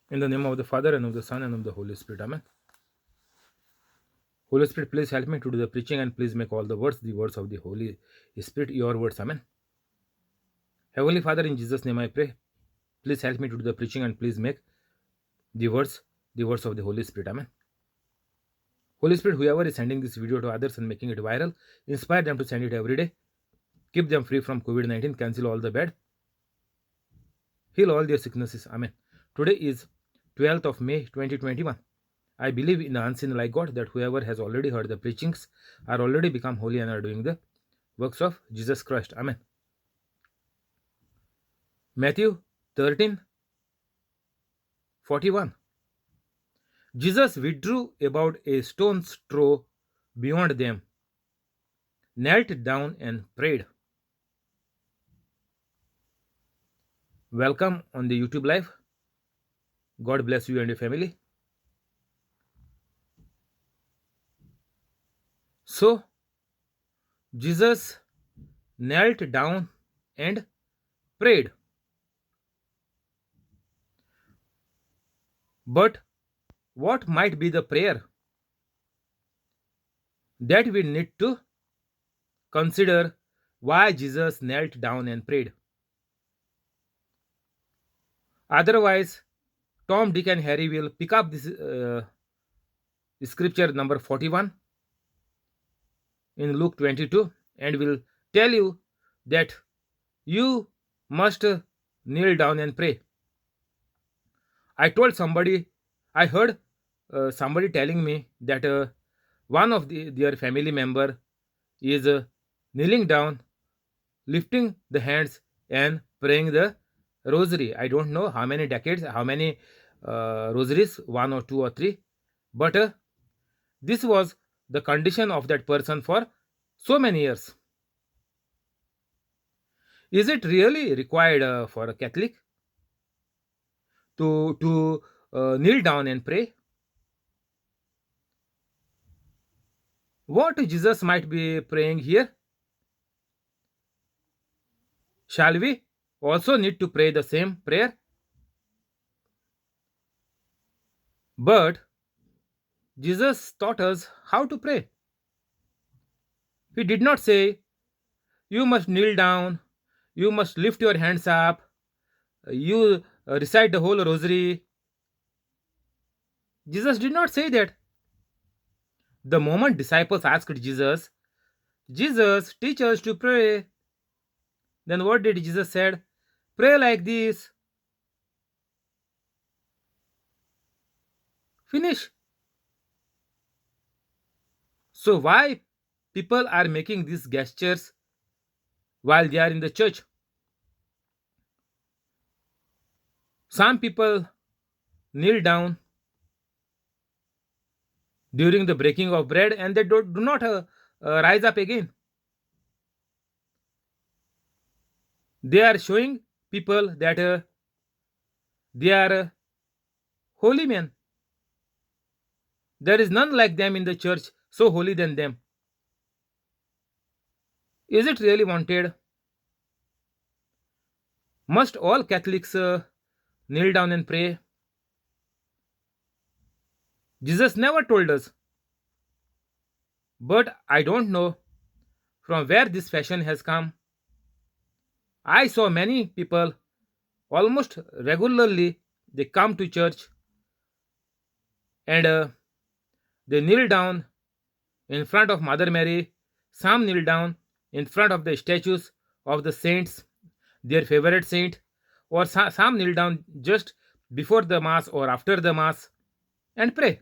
In the name of the Father, and of the Son, and of the Holy Spirit. Amen. Holy Spirit, please help me to do the preaching, and please make all the words of the Holy Spirit, your words. Amen. Heavenly Father, in Jesus' name I pray. Please help me to do the preaching, and please make the words of the Holy Spirit. Amen. Holy Spirit, whoever is sending this video to others and making it viral, inspire them to send it every day. Keep them free from COVID-19. Cancel all the bad. Heal all their sicknesses. Amen. Today is 12th of May 2021. I believe in the unseen like God, that whoever has already heard the preachings are already become holy and are doing the works of Jesus Christ. Amen. Matthew 13:41. Jesus withdrew about a stone's throw beyond them, knelt down and prayed. Welcome on the YouTube live. God bless you and your family. So, Jesus knelt down and prayed. But what might be the prayer that we need to consider why Jesus knelt down and prayed? Otherwise, Tom, Dick, and Harry will pick up this scripture number 41 in Luke 22 and will tell you that you must kneel down and pray. I heard somebody telling me that one of their family member is kneeling down, lifting the hands, and praying the rosary. I don't know how many decades, how many rosaries, one or two or three, but this was the condition of that person for so many years. Is it really required for a Catholic to kneel down and pray? What Jesus might be praying here? Shall we also need to pray the same prayer? But Jesus taught us how to pray. He did not say, you must kneel down, you must lift your hands up, you recite the whole rosary. Jesus did not say that. The moment disciples asked Jesus, Jesus, teach us to pray. Then what did Jesus said? Pray like this. Finish. So why people are making these gestures while they are in the church? Some people kneel down during the breaking of bread and they do not rise up again. They are showing people that they are holy men. There is none like them in the church, so holy than them. Is it really wanted? Must all Catholics kneel down and pray? Jesus never told us. But I don't know from where this fashion has come. I saw many people almost regularly, they come to church and they kneel down in front of Mother Mary. Some kneel down in front of the statues of the saints, their favorite saint, or some kneel down just before the Mass or after the Mass and pray.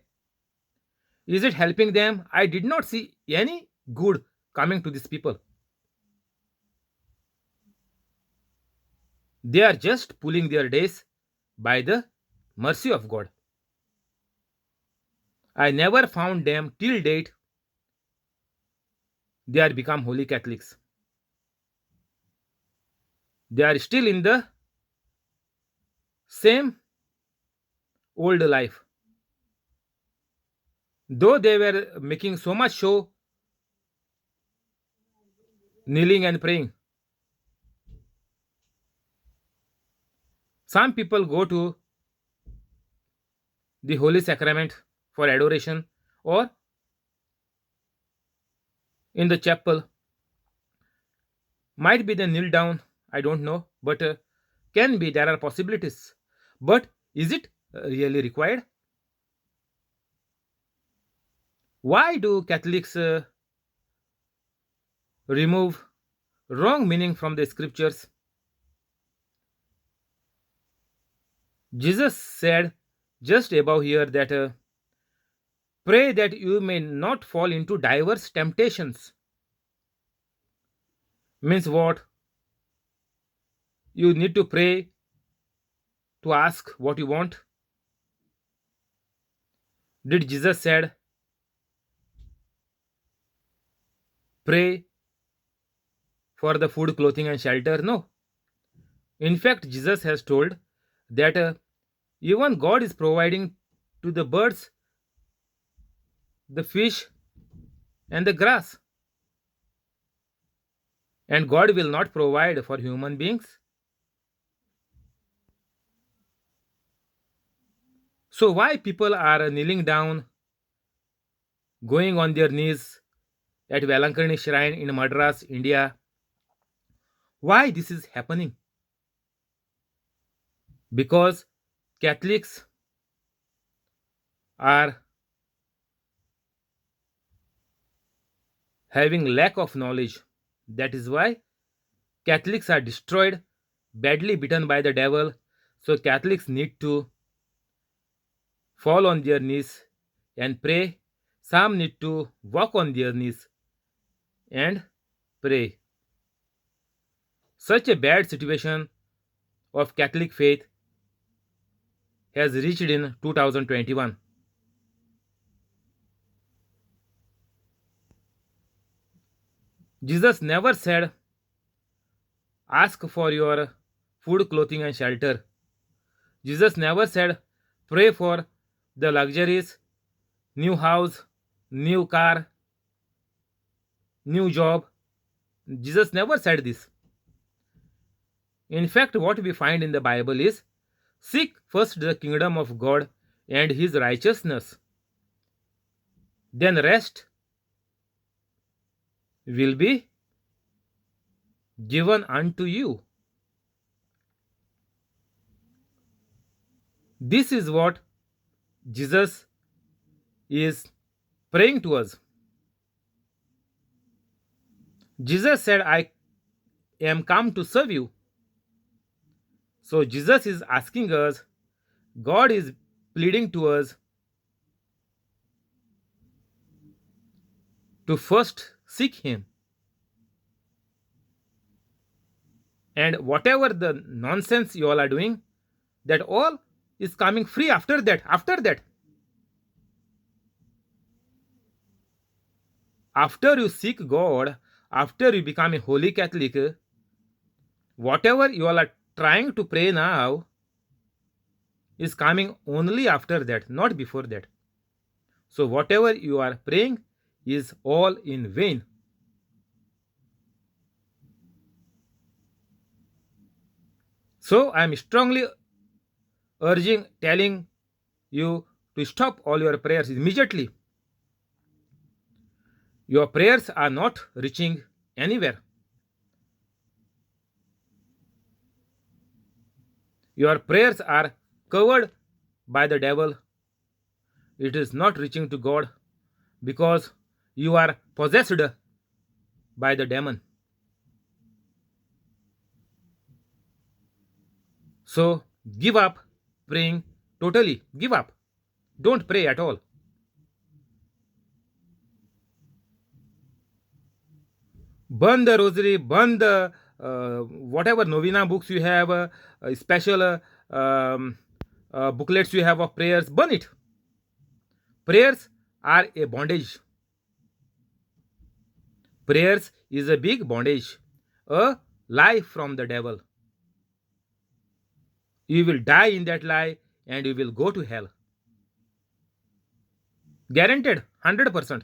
Is it helping them? I did not see any good coming to these people. They are just pulling their days by the mercy of God. I never found them till date they are become holy Catholics. They are still in the same old life. Though they were making so much show, kneeling and praying. Some people go to the Holy Sacrament for adoration, or in the chapel. Might be they kneel down, I don't know, but can be, there are possibilities. But is it really required? Why do Catholics remove wrong meaning from the scriptures? Jesus said just above here that pray that you may not fall into diverse temptations. Means what? You need to pray to ask what you want. Did Jesus said pray for the food, clothing and shelter? No. In fact, Jesus has told that even God is providing to the birds, the fish and the grass, and God will not provide for human beings. So why people are kneeling down, going on their knees at Velankarni shrine in Madras, India? Why this is happening? Because Catholics are having lack of knowledge. That is why Catholics are destroyed, badly beaten by the devil. So Catholics need to fall on their knees and pray. Some need to walk on their knees and pray. Such a bad situation of Catholic faith has reached in 2021. Jesus never said, ask for your food, clothing, and shelter. Jesus never said, pray for the luxuries, new house, new car, new job. Jesus never said this. In fact, what we find in the Bible is, seek first the kingdom of God and his righteousness. Then rest will be given unto you. This is what Jesus is praying to us. Jesus said, I am come to serve you. So Jesus is asking us, God is pleading to us to first seek him. And whatever the nonsense you all are doing, that all is coming free after that. After you seek God, after you become a holy Catholic, whatever you all are trying to pray now is coming only after that, not before that. So whatever you are praying is all in vain. So I am strongly urging, telling you to stop all your prayers immediately. Your prayers are not reaching anywhere. Your prayers are covered by the devil. It is not reaching to God because you are possessed by the demon. So give up praying totally. Give up. Don't pray at all. Burn the rosary, burn the whatever novena books you have, special booklets you have of prayers, burn it. Prayers are a bondage. Prayers is a big bondage, a lie from the devil. You will die in that lie and you will go to hell. Guaranteed, 100%.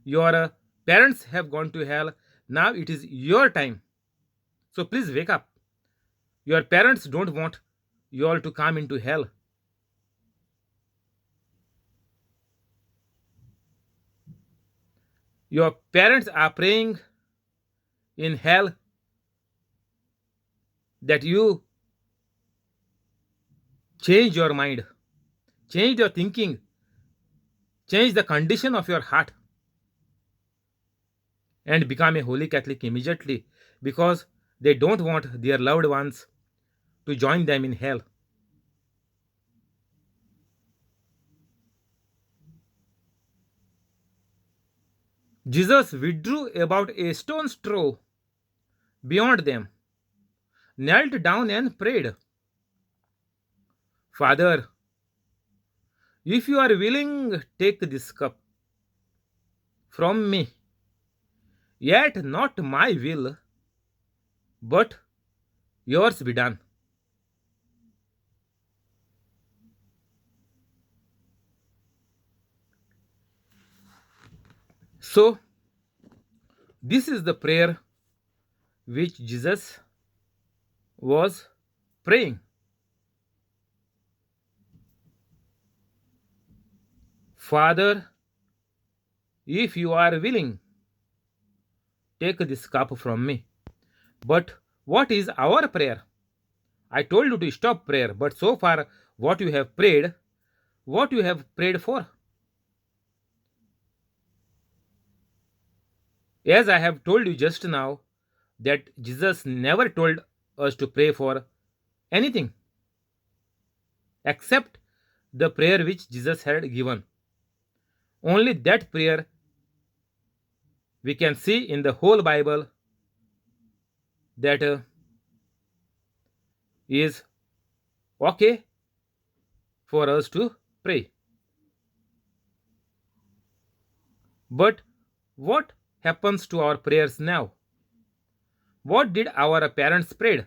Your parents have gone to hell. Now it is your time. So please wake up. Your parents don't want you all to come into hell. Your parents are praying in hell that you change your mind, change your thinking, change the condition of your heart, and become a holy Catholic immediately because they don't want their loved ones to join them in hell. Jesus withdrew about a stone's throw beyond them, knelt down and prayed, Father, if you are willing, take this cup from me, yet not my will, but yours be done. So, this is the prayer which Jesus was praying. Father, if you are willing, take this cup from me. But what is our prayer? I told you to stop prayer, but so far, what you have prayed for? As I have told you just now, that Jesus never told us to pray for anything except the prayer which Jesus had given. Only that prayer we can see in the whole Bible that is okay for us to pray. But what happens to our prayers now? What did our parents prayed?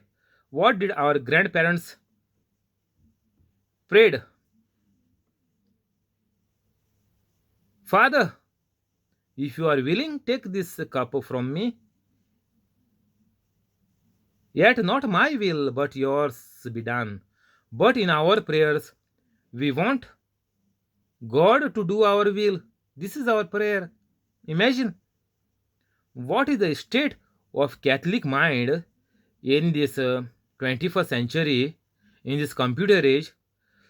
What did our grandparents prayed? Father, if you are willing, take this cup from me. Yet not my will, but yours be done. But in our prayers, we want God to do our will. This is our prayer. Imagine what is the state of Catholic mind in this 21st century, in this computer age.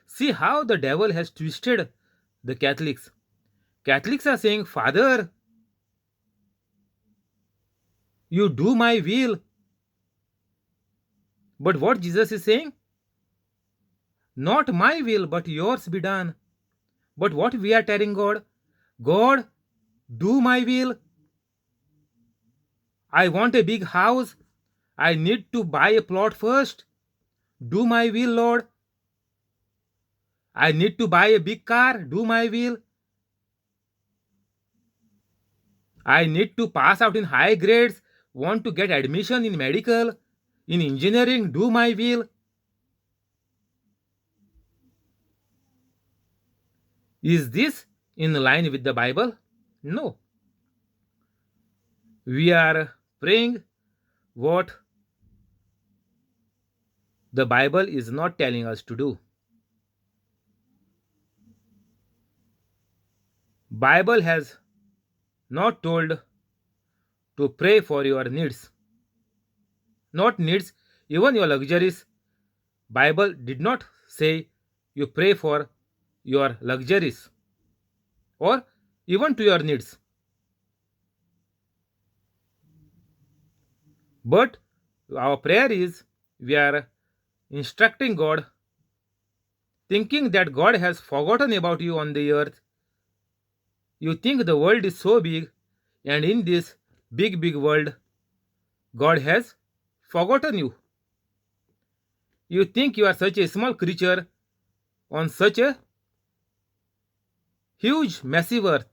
See how the devil has twisted the Catholics. Catholics are saying, Father, you do my will. But what Jesus is saying? Not my will, but yours be done. But what we are telling God? God, do my will. I want a big house. I need to buy a plot first. Do my will, Lord. I need to buy a big car. Do my will. I need to pass out in high grades. Want to get admission in medical, in engineering. Do my will. Is this in line with the Bible? No. We are praying what the Bible is not telling us to do. Bible has not told to pray for your needs. Not needs, even your luxuries. Bible did not say you pray for your luxuries or even to your needs. But our prayer is we are instructing God, thinking that God has forgotten about you on the earth. You think the world is so big, and in this big, big world, God has forgotten you. You think you are such a small creature on such a huge, massive earth.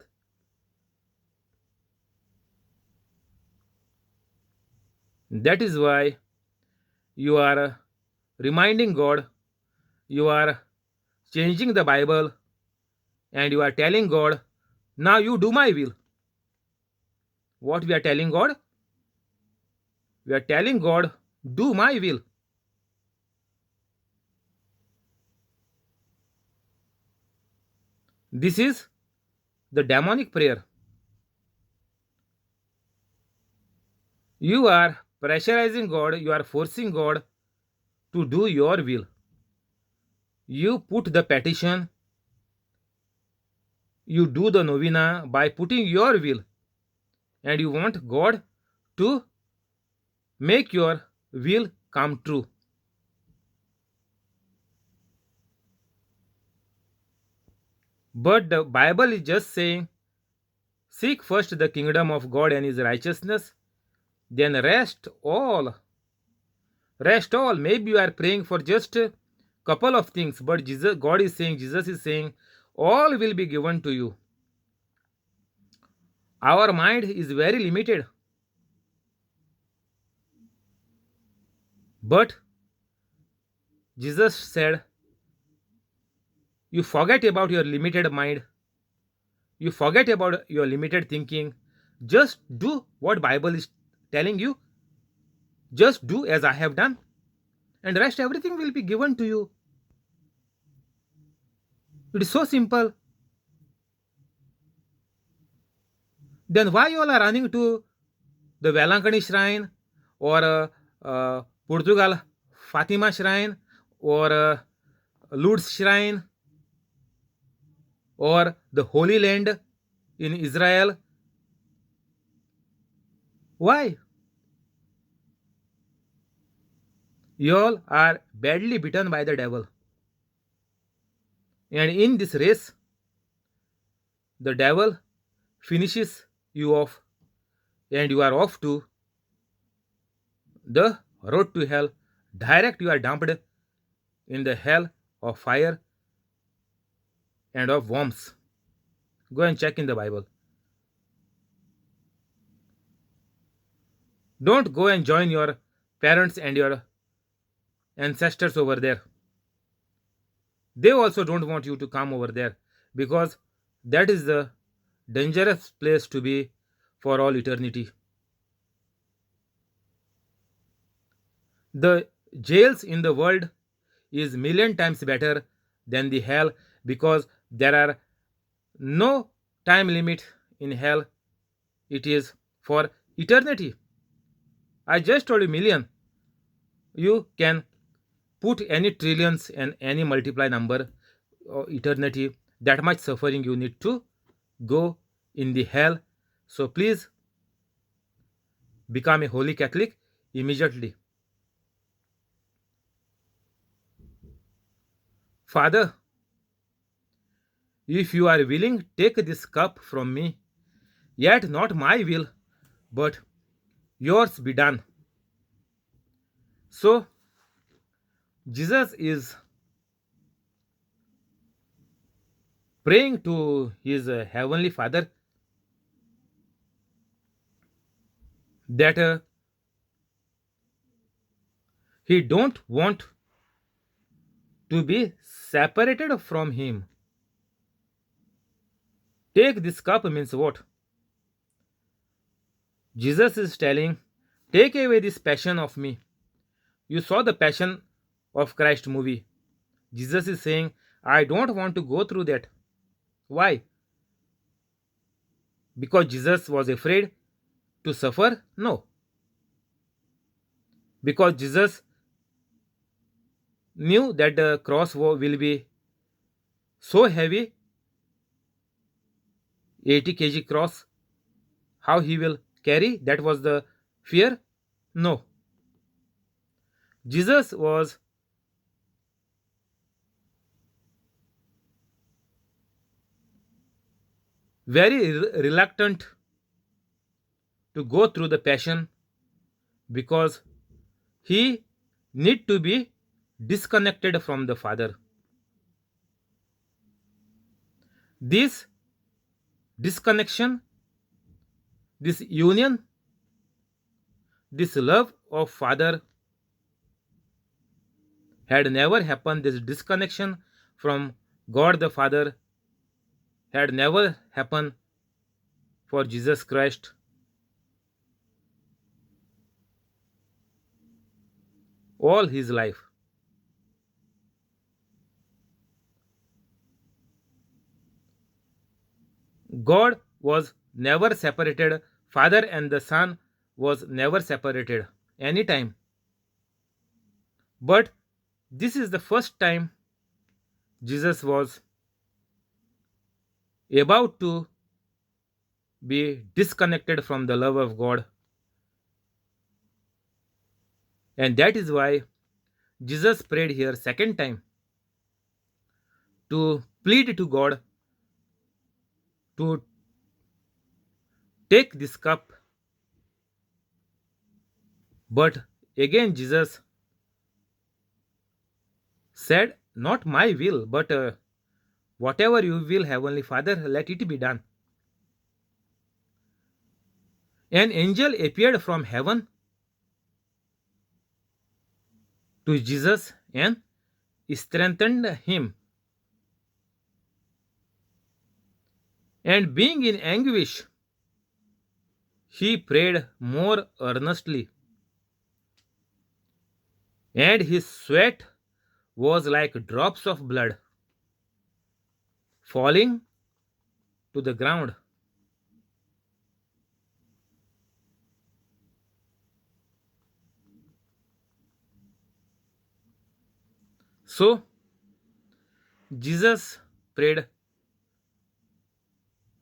That is why you are reminding God, you are changing the Bible, and you are telling God, now you do my will. What we are telling God? We are telling God, do my will. This is the demonic prayer. You are pressurizing God, you are forcing God to do your will. You put the petition, you do the novena by putting your will, and you want God to make your will come true. But the Bible is just saying, seek first the kingdom of God and his righteousness, then rest all. Rest all. Maybe you are praying for just a couple of things, but God is saying, Jesus is saying, all will be given to you. Our mind is very limited, but Jesus said, you forget about your limited mind, you forget about your limited thinking. Just do what Bible is telling you. Just do as I have done, and rest everything will be given to you. It is so simple. Then why you all are running to the Velankani shrine or Portugal Fatima shrine or Lourdes shrine or the Holy Land in Israel? Why? You all are badly bitten by the devil. And in this race, the devil finishes you off, and you are off to the road to hell. Direct you are dumped in the hell of fire and of worms. Go and check in the Bible. Don't go and join your parents and your ancestors over there. They also don't want you to come over there, because that is the dangerous place to be for all eternity. The jails in the world is million times better than the hell, because there are no time limit in hell. It is for eternity. I just told you million. You can put any trillions and any multiply number or eternity. That much suffering you need to go in the hell. So please become a holy Catholic immediately. Father, if you are willing, take this cup from me, yet not my will, but yours be done. So, Jesus is praying to his heavenly Father that he don't want to be separated from him. Take this cup means what? Jesus is telling, take away this passion of me. You saw the Passion of Christ movie. Jesus is saying, I don't want to go through that. Why? Because Jesus was afraid to suffer? No. Because Jesus knew that the cross will be so heavy, 80 kg cross, how he will carry? That was the fear? No. Jesus was very reluctant to go through the passion, because he need to be disconnected from the Father. This disconnection, this union, this love of Father had never happened. This disconnection from God the Father had never happened for Jesus Christ. All his life. God was never separated. Father and the Son was never separated anytime. But this is the first time Jesus was about to be disconnected from the love of God. And that is why Jesus prayed here second time to plead to God to take this cup. But again Jesus said, not my will, but whatever you will, Heavenly Father, let it be done. An angel appeared from heaven to Jesus and strengthened him. And being in anguish, he prayed more earnestly, and his sweat was like drops of blood falling to the ground. So Jesus prayed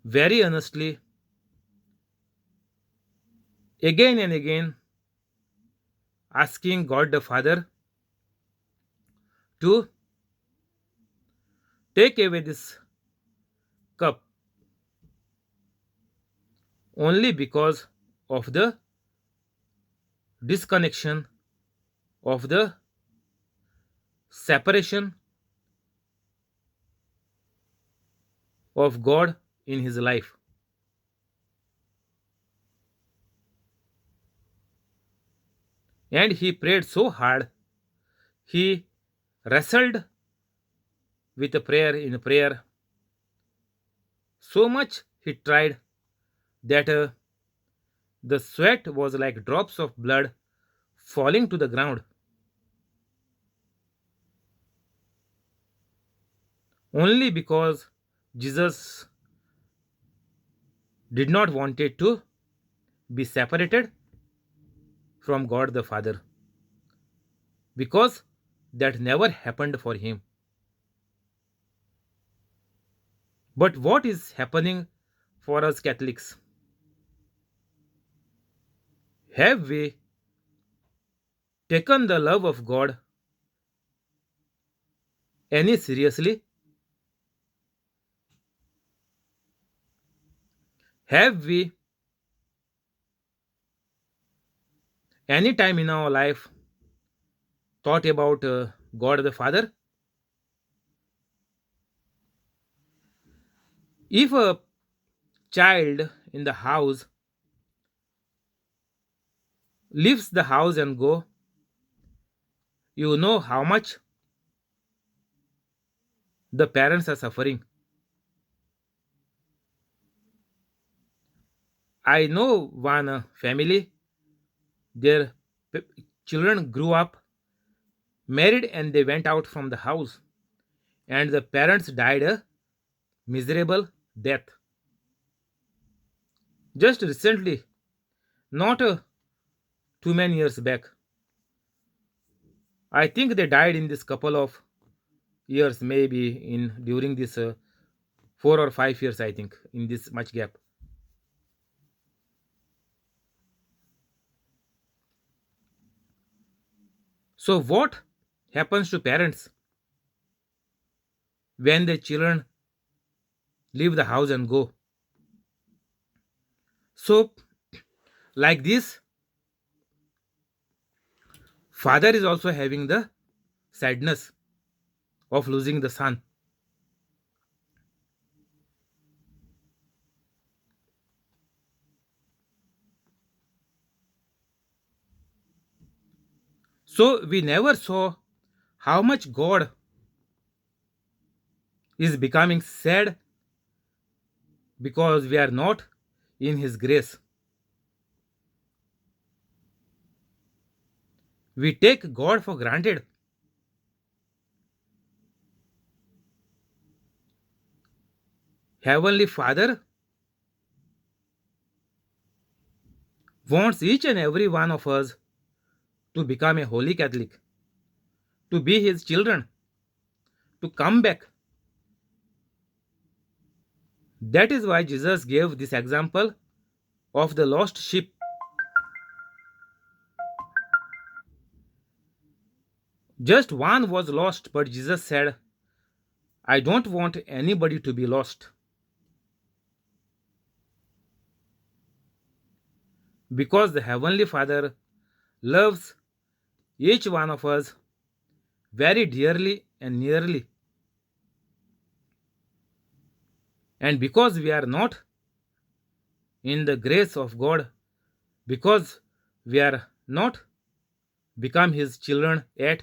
very earnestly again and again, asking God the Father to take away this cup only because of the disconnection, of the separation of God in his life. And he prayed so hard, he wrestled with a prayer in prayer. So much he tried that the sweat was like drops of blood falling to the ground, only because Jesus did not want it to be separated from God the Father, because that never happened for him. But what is happening for us Catholics? Have we taken the love of God any seriously? Have we any time in our life thought about God the Father? If a child in the house leaves the house and go, you know how much the parents are suffering. I know one family, their children grew up, married, and they went out from the house, and the parents died a miserable death. Just recently, not too many years back. I think they died in this couple of years, maybe in during this 4 or 5 years. I think in this much gap. So what happens to parents when their children leave the house and go? So like this, father is also having the sadness of losing the son. So we never saw how much God is becoming sad because we are not in his grace. We take God for granted. Heavenly Father wants each and every one of us to become a holy Catholic, to be his children, to come back. That is why Jesus gave this example of the lost sheep. Just one was lost, but Jesus said, I don't want anybody to be lost. Because the Heavenly Father loves each one of us very dearly and nearly. And because we are not in the grace of God, because we are not become His children yet,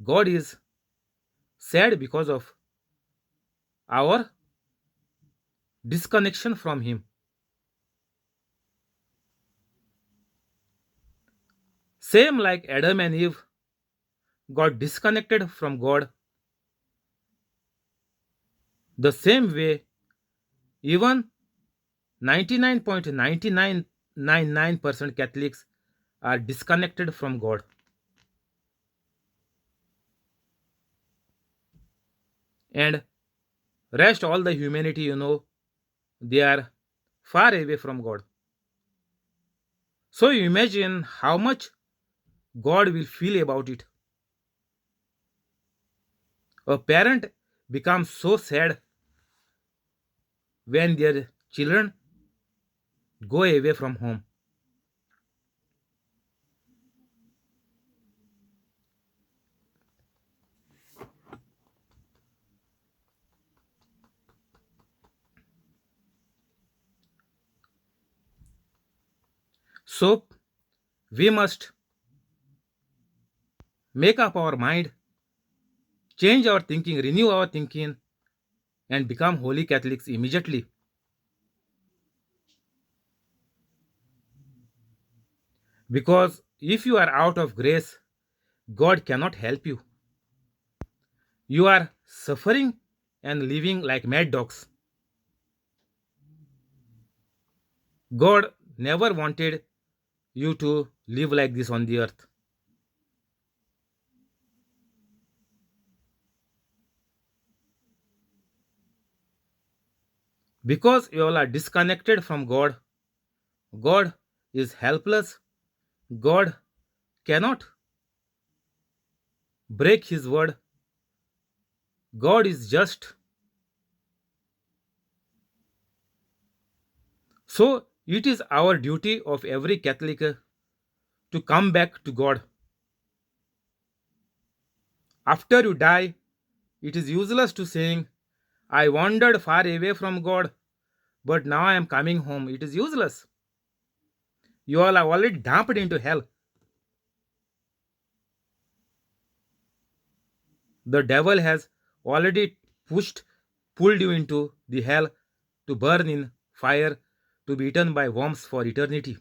God is sad because of our disconnection from Him. Same like Adam and Eve got disconnected from God, the same way even 99.9999% Catholics are disconnected from God. And rest all the humanity, they are far away from God. So you imagine how much God will feel about it. A parent becomes so sad when their children go away from home. So we must make up our mind, change our thinking, renew our thinking, and become holy Catholics immediately. Because if you are out of grace, God cannot help you. You are suffering and living like mad dogs. God never wanted you to live like this on the earth. Because you all are disconnected from God, God is helpless. God cannot break His word. God is just. So it is our duty of every Catholic to come back to God. After you die, it is useless to saying, I wandered far away from God, but now I am coming home. It is useless. You all are already dumped into hell. The devil has already pulled you into the hell to burn in fire, to be eaten by worms for eternity.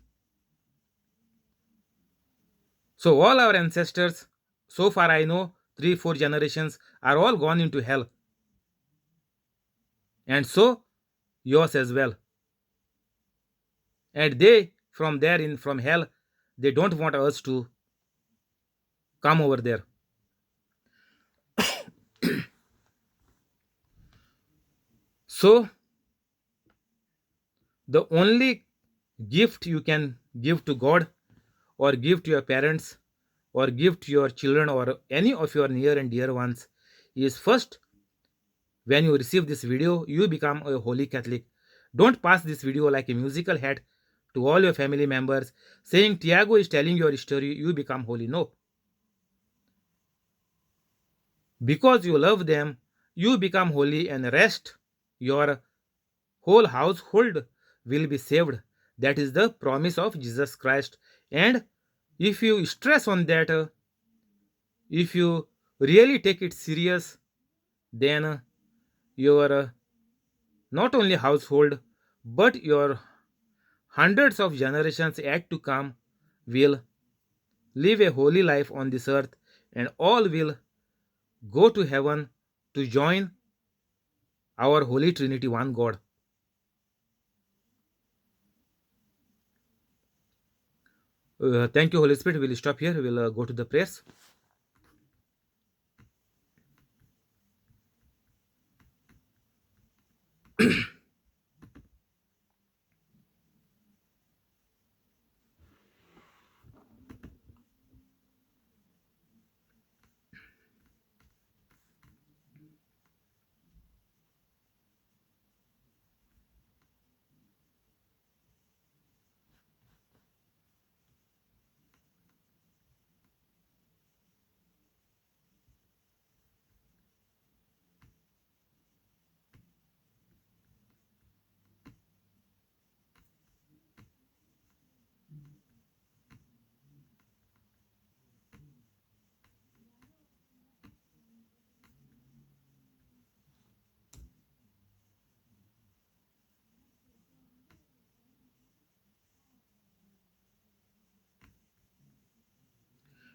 So, all our ancestors, so far I know, 3 4 generations, are all gone into hell. And so, yours as well. And they, from there in from hell, they don't want us to come over there. So, the only gift you can give to God, or give to your parents, or give to your children, or any of your near and dear ones, is first, when you receive this video, you become a holy Catholic. Don't pass this video like a musical hat to all your family members saying Tiago is telling your story, you become holy. No. Because you love them, you become holy, and rest your whole household will be saved. That is the promise of Jesus Christ. And if you stress on that, if you really take it serious, then your not only household but your hundreds of generations yet to come will live a holy life on this earth, and all will go to heaven to join our Holy Trinity, one God. Thank you, Holy Spirit. We'll stop here. We'll go to the prayers.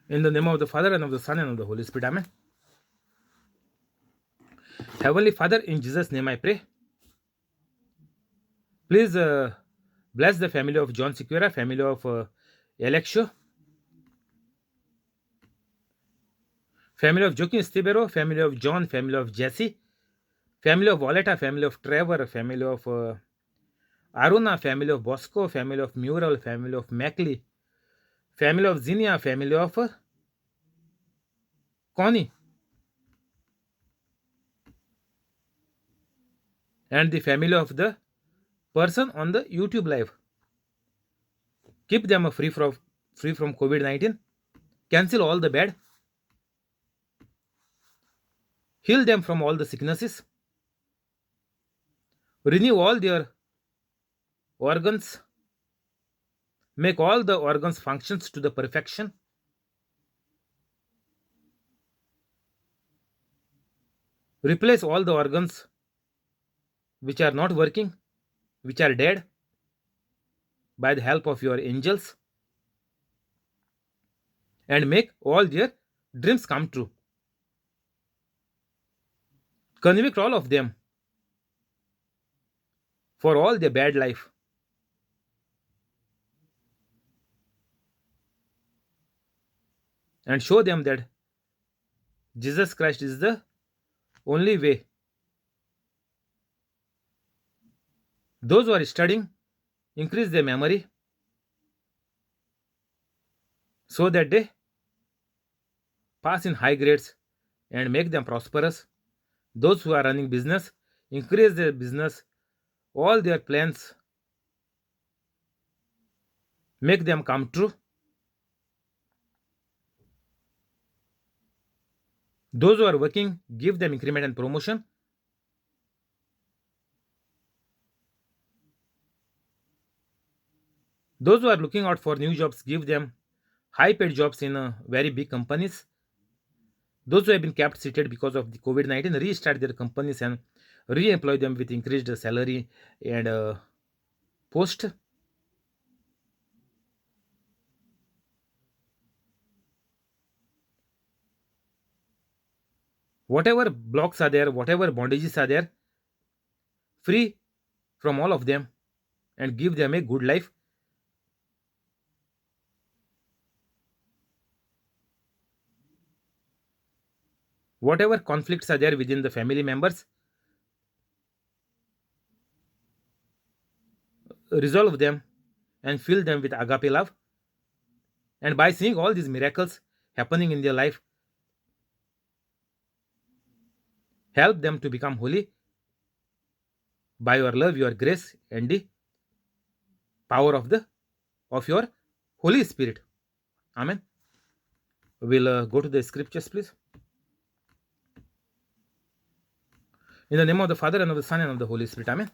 In the name of the Father, and of the Son, and of the Holy Spirit. Amen. Heavenly Father, in Jesus' name I pray. Please bless the family of John Sequeira, family of Alexio, family of Joaquin Stibero, family of John, family of Jesse, family of Violeta, family of Trevor, family of Aruna, family of Bosco, family of Mural, family of Mackley, family of Zinnia, family of Connie, and the family of the person on the YouTube live. Keep them free from COVID-19. Cancel all the bad. Heal them from all the sicknesses. Renew all their organs. Make all the organs functions to the perfection. Replace all the organs which are not working, which are dead, by the help of your angels, and make all their dreams come true. Convict all of them for all their bad life. And show them that Jesus Christ is the only way. Those who are studying, increase their memory so that they pass in high grades and make them prosperous. Those who are running business, increase their business, all their plans, make them come true. Those who are working, give them increment and promotion. Those who are looking out for new jobs, give them high paid jobs in very big companies. Those who have been kept seated because of the COVID-19, restart their companies and re-employ them with increased salary and post. Whatever blocks are there, whatever bondages are there, free from all of them and give them a good life. Whatever conflicts are there within the family members, resolve them and fill them with agape love. And by seeing all these miracles happening in their life, help them to become holy by your love, your grace, and the power of your Holy Spirit. Amen. We'll go to the scriptures, please. In the name of the Father, and of the Son, and of the Holy Spirit. Amen.